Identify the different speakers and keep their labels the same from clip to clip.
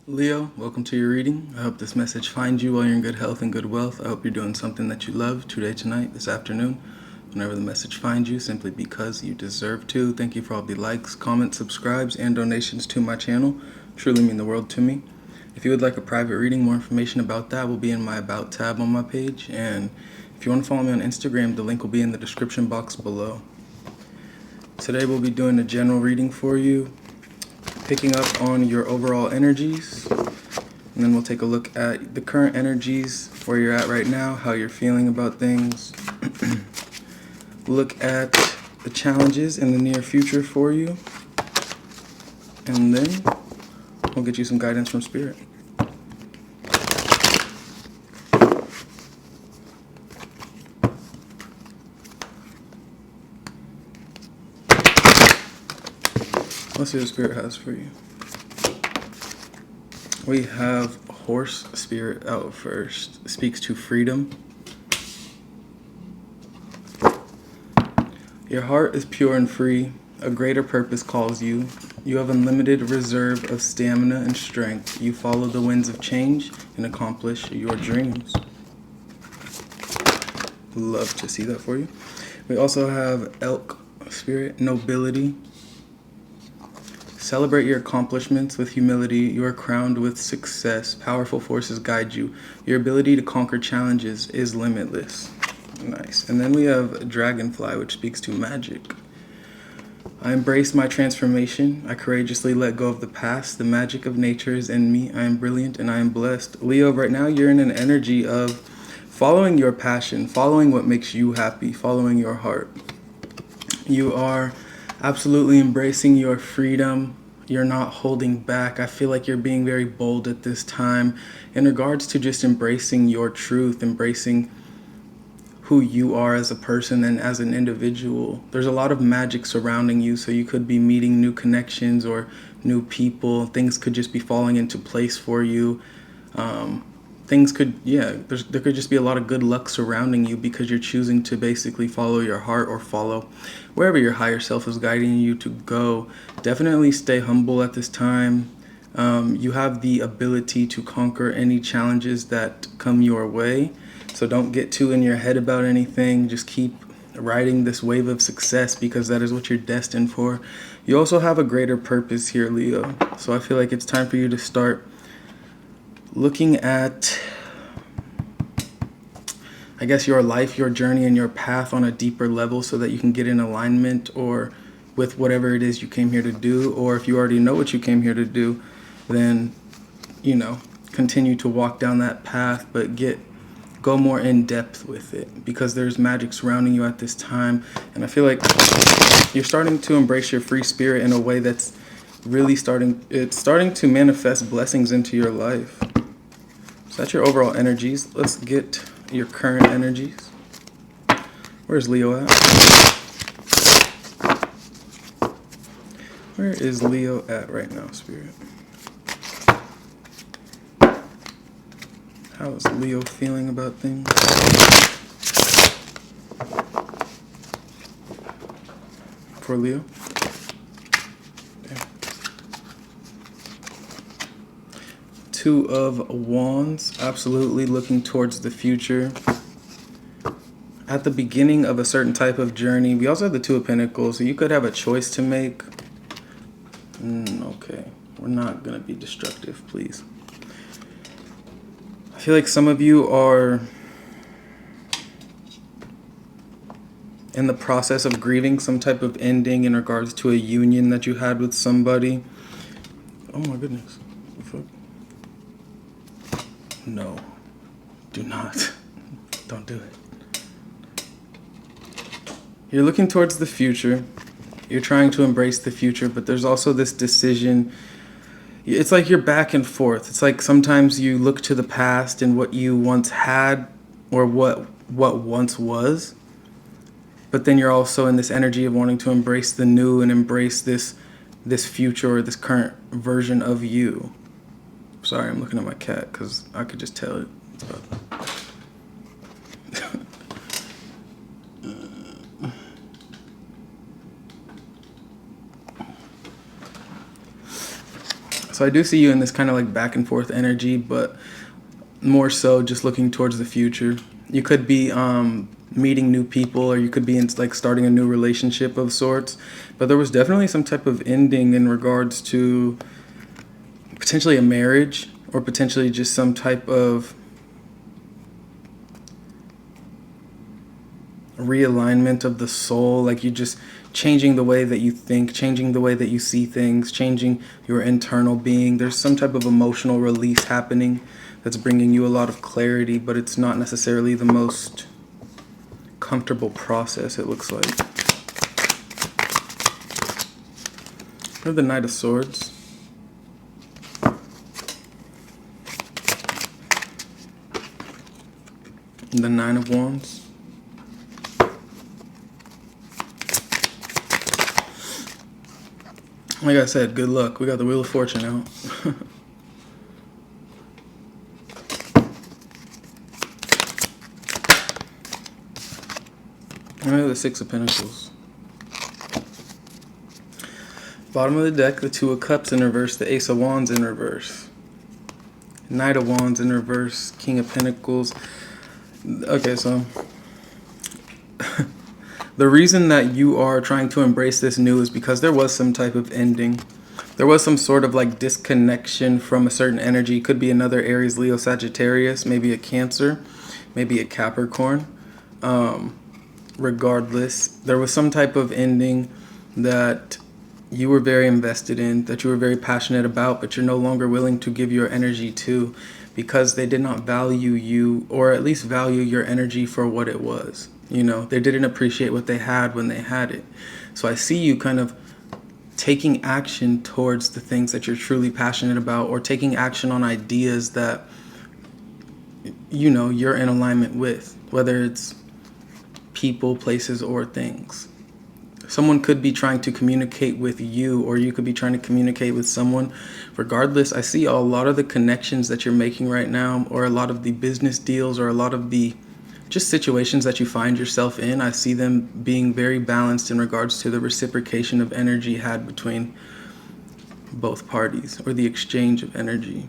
Speaker 1: Leo, welcome to your reading. I hope this message finds you while you're in good health and good wealth. I hope you're doing something that you love today, tonight, this afternoon, whenever the message finds you, simply because you deserve to. Thank you for all the likes, comments, subscribes, and donations to my channel. Truly mean the world to me. If you would like a private reading, more information about that will be in my About tab on my page. And if you want to follow me on Instagram, the link will be in the description box below. Today we'll be doing a general reading for you, picking up on your overall energies, and then we'll take a look at the current energies, where you're at right now, how you're feeling about things. Look at the challenges in the near future for you, and then we'll get you some guidance from Spirit. Let's see what Spirit has for you. We have Horse Spirit out first. Speaks to freedom. Your heart is pure and free. A greater purpose calls you. You have unlimited reserve of stamina and strength. You follow the winds of change and accomplish your dreams. Love to see that for you. We also have Elk Spirit, nobility. Celebrate your accomplishments with humility. You are crowned with success. Powerful forces guide you. Your ability to conquer challenges is limitless. Nice. And then we have Dragonfly, which speaks to magic. I embrace my transformation. I courageously let go of the past. The magic of nature is in me. I am brilliant and I am blessed. Leo, right now you're in an energy of following your passion, following what makes you happy, following your heart. You are absolutely embracing your freedom. You're not holding back. I feel like you're being very bold at this time in regards to just embracing your truth, embracing who you are as a person and as an individual. There's a lot of magic surrounding you, so you could be meeting new connections or new people. Things could just be falling into place for you. There could just be a lot of good luck surrounding you because you're choosing to basically follow your heart or follow wherever your higher self is guiding you to go. Definitely stay humble at this time. You have the ability to conquer any challenges that come your way. So don't get too in your head about anything. Just keep riding this wave of success because that is what you're destined for. You also have a greater purpose here, Leo. So I feel like it's time for you to start looking at, I guess, your life, your journey, and your path on a deeper level so that you can get in alignment or with whatever it is you came here to do. Or if you already know what you came here to do, then, continue to walk down that path, but go more in depth with it because there's magic surrounding you at this time. And I feel like you're starting to embrace your free spirit in a way that's really starting to manifest blessings into your life. So that's your overall energies. Let's get your current energies. Where's Leo at? Where is Leo at right now, Spirit? How is Leo feeling about things? For Leo? Okay. Two of Wands, absolutely looking towards the future. At the beginning of a certain type of journey. We also have the Two of Pentacles, so you could have a choice to make. Okay, we're not going to be destructive, please. I feel like some of you are in the process of grieving some type of ending in regards to a union that you had with somebody. Oh my goodness. No, do not. Don't do it. You're looking towards the future. You're trying to embrace the future, but there's also this decision. It's like you're back and forth. It's like sometimes you look to the past and what you once had or what once was, but then you're also in this energy of wanting to embrace the new and embrace this future or this current version of you. Sorry, I'm looking at my cat because I could just tell it. So I do see you in this kind of like back and forth energy, but more so just looking towards the future. You could be meeting new people, or you could be in like starting a new relationship of sorts. But there was definitely some type of ending in regards to potentially a marriage, or potentially just some type of realignment of the soul. Like you just changing the way that you think, changing the way that you see things, changing your internal being. There's some type of emotional release happening that's bringing you a lot of clarity, but it's not necessarily the most comfortable process, it looks like. We have the Knight of Swords. And the Nine of Wands. Like I said, good luck. We got the Wheel of Fortune out. And we have the Six of Pentacles. Bottom of the deck, the Two of Cups in reverse, the Ace of Wands in reverse. Knight of Wands in reverse, King of Pentacles. Okay, so the reason that you are trying to embrace this new is because there was some type of ending. There was some sort of like disconnection from a certain energy. Could be another Aries, Leo, Sagittarius, maybe a Cancer, maybe a Capricorn. Regardless, there was some type of ending that you were very invested in, that you were very passionate about, but you're no longer willing to give your energy to, because they did not value you, or at least value your energy for what it was. You know, they didn't appreciate what they had when they had it. So I see you kind of taking action towards the things that you're truly passionate about, or taking action on ideas that, you know, you're in alignment with, whether it's people, places, or things. Someone could be trying to communicate with you, or you could be trying to communicate with someone. Regardless, I see a lot of the connections that you're making right now, or a lot of the business deals, or a lot of the just situations that you find yourself in. I see them being very balanced in regards to the reciprocation of energy had between both parties, or the exchange of energy.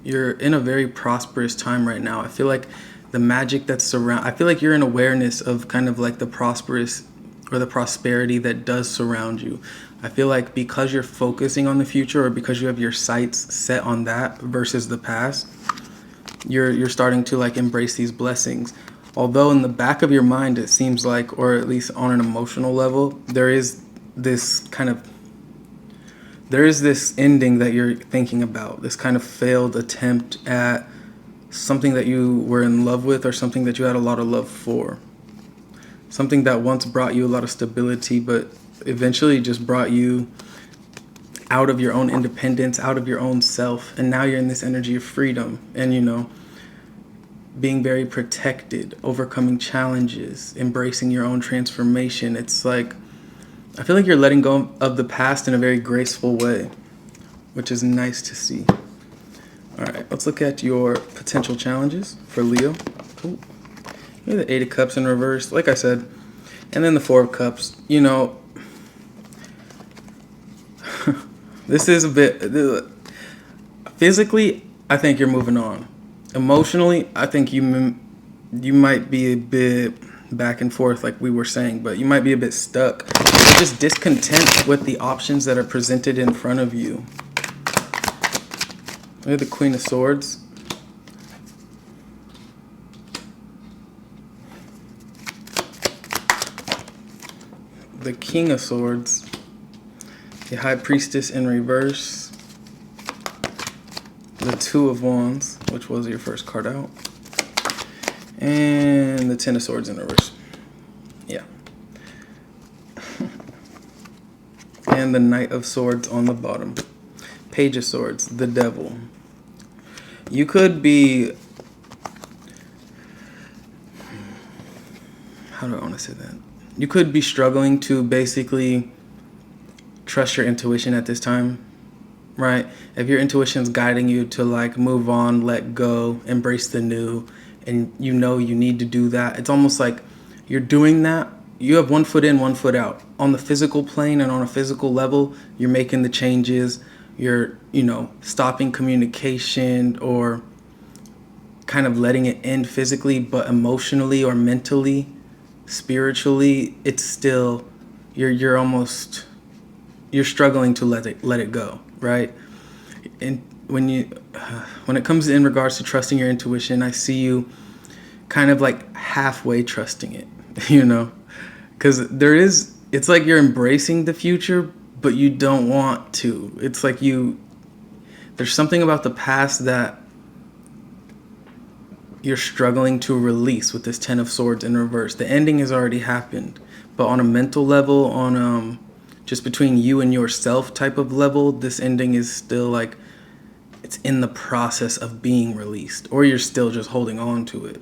Speaker 1: You're in a very prosperous time right now. I feel like the magic that's I feel like you're in awareness of kind of like the prosperous, or the prosperity that does surround you. I feel like because you're focusing on the future, or because you have your sights set on that versus the past, you're starting to like embrace these blessings. Although in the back of your mind, it seems like, or at least on an emotional level, there is this ending that you're thinking about, this kind of failed attempt at something that you were in love with, or something that you had a lot of love for. Something that once brought you a lot of stability, but eventually just brought you out of your own independence, out of your own self. And now you're in this energy of freedom and, you know, being very protected, overcoming challenges, embracing your own transformation. It's like, I feel like you're letting go of the past in a very graceful way, which is nice to see. All right, let's look at your potential challenges for Leo. Cool. You have the Eight of Cups in reverse, like I said. And then the Four of Cups. You know, this is a bit... Physically, I think you're moving on. Emotionally, I think you might be a bit back and forth, like we were saying, but you might be a bit stuck. You're just discontent with the options that are presented in front of you. We have the Queen of Swords. The King of Swords. The High Priestess in reverse. The Two of Wands, which was your first card out. And the Ten of Swords in reverse. Yeah. And the Knight of Swords on the bottom. Page of Swords, the Devil. You could be... How do I want to say that? You could be struggling to basically trust your intuition at this time, right? If your intuition's guiding you to like move on, let go, embrace the new, and you know you need to do that, it's almost like you're doing that. You have 1 foot in, 1 foot out. On the physical plane and on a physical level, you're making the changes, you're, stopping communication or kind of letting it end physically, but emotionally or mentally, spiritually, it's still you're struggling to let it go, right? And when it comes in regards to trusting your intuition, I see you kind of like halfway trusting it, because it's like you're embracing the future, but you don't want to. It's like there's something about the past that you're struggling to release with this Ten of Swords in reverse. The ending has already happened, but on a mental level, on just between you and yourself type of level, this ending is still like it's in the process of being released, or you're still just holding on to it.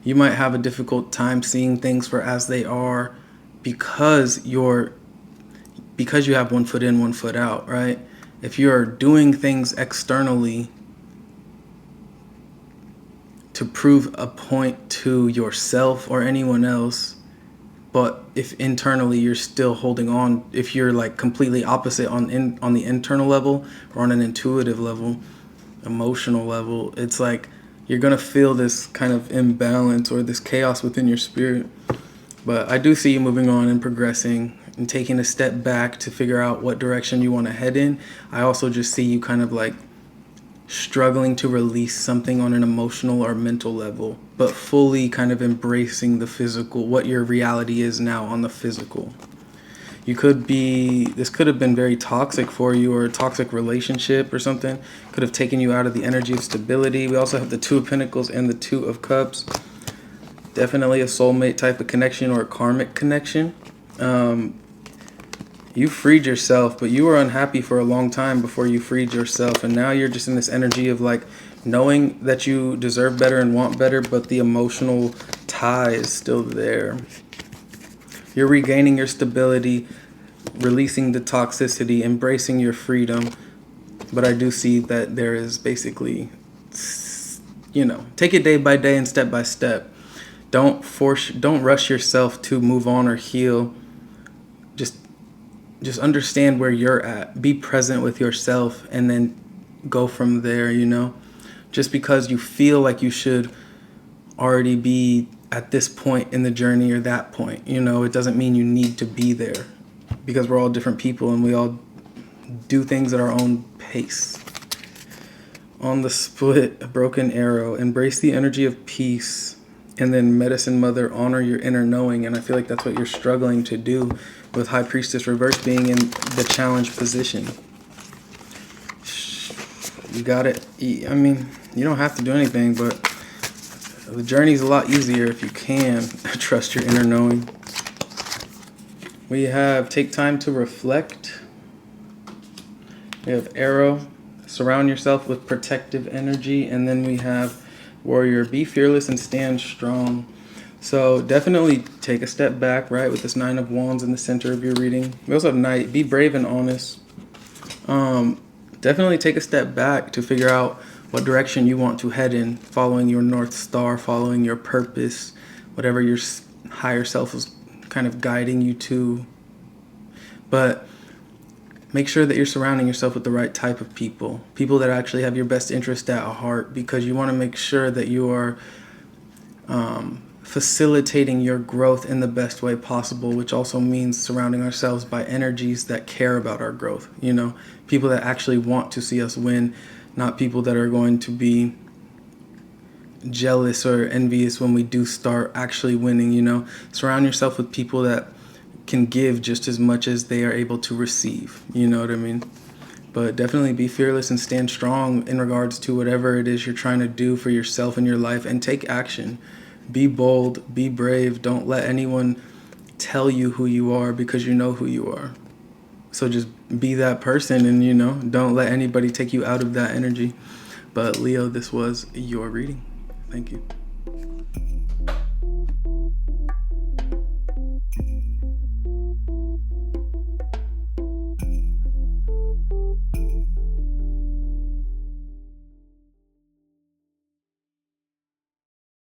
Speaker 1: You might have a difficult time seeing things for as they are because you have one foot in, one foot out, right? If you're doing things externally to prove a point to yourself or anyone else, but if internally you're still holding on, if you're like completely opposite on the internal level or on an intuitive level, emotional level, it's like you're gonna feel this kind of imbalance or this chaos within your spirit. But I do see you moving on and progressing and taking a step back to figure out what direction you want to head in. I also just see you kind of like struggling to release something on an emotional or mental level, but fully kind of embracing the physical, what your reality is now on the physical. This could have been very toxic for you, or a toxic relationship or something. Could have taken you out of the energy of stability. We also have the Two of Pentacles and the Two of Cups. Definitely a soulmate type of connection or a karmic connection. You freed yourself, but you were unhappy for a long time before you freed yourself. And now you're just in this energy of like knowing that you deserve better and want better, but the emotional tie is still there. You're regaining your stability, releasing the toxicity, embracing your freedom. But I do see that there is basically, take it day by day and step by step. Don't rush yourself to move on or heal. Just understand where you're at. Be present with yourself and then go from there, Just because you feel like you should already be at this point in the journey or that point, it doesn't mean you need to be there, because we're all different people and we all do things at our own pace. On the split, a broken arrow, embrace the energy of peace. And then Medicine Mother, honor your inner knowing. And I feel like that's what you're struggling to do with High Priestess reverse being in the challenge position. You got it. I mean, you don't have to do anything, but the journey's a lot easier if you can trust your inner knowing. We have take time to reflect. We have arrow, surround yourself with protective energy. And then we have Warrior, be fearless and stand strong. So definitely take a step back, right, with this Nine of Wands in the center of your reading. We also have Knight, be brave and honest. Definitely take a step back to figure out what direction you want to head in, following your North Star, following your purpose, whatever your higher self is kind of guiding you to. But make sure that you're surrounding yourself with the right type of people that actually have your best interest at heart, because you want to make sure that you are facilitating your growth in the best way possible, which also means surrounding ourselves by energies that care about our growth, people that actually want to see us win, not people that are going to be jealous or envious when we do start actually winning. Surround yourself with people that can give just as much as they are able to receive. You know what I mean? But definitely be fearless and stand strong in regards to whatever it is you're trying to do for yourself in your life, and take action. Be bold, be brave. Don't let anyone tell you who you are, because you know who you are. So just be that person, and don't let anybody take you out of that energy. But Leo, this was your reading. Thank you.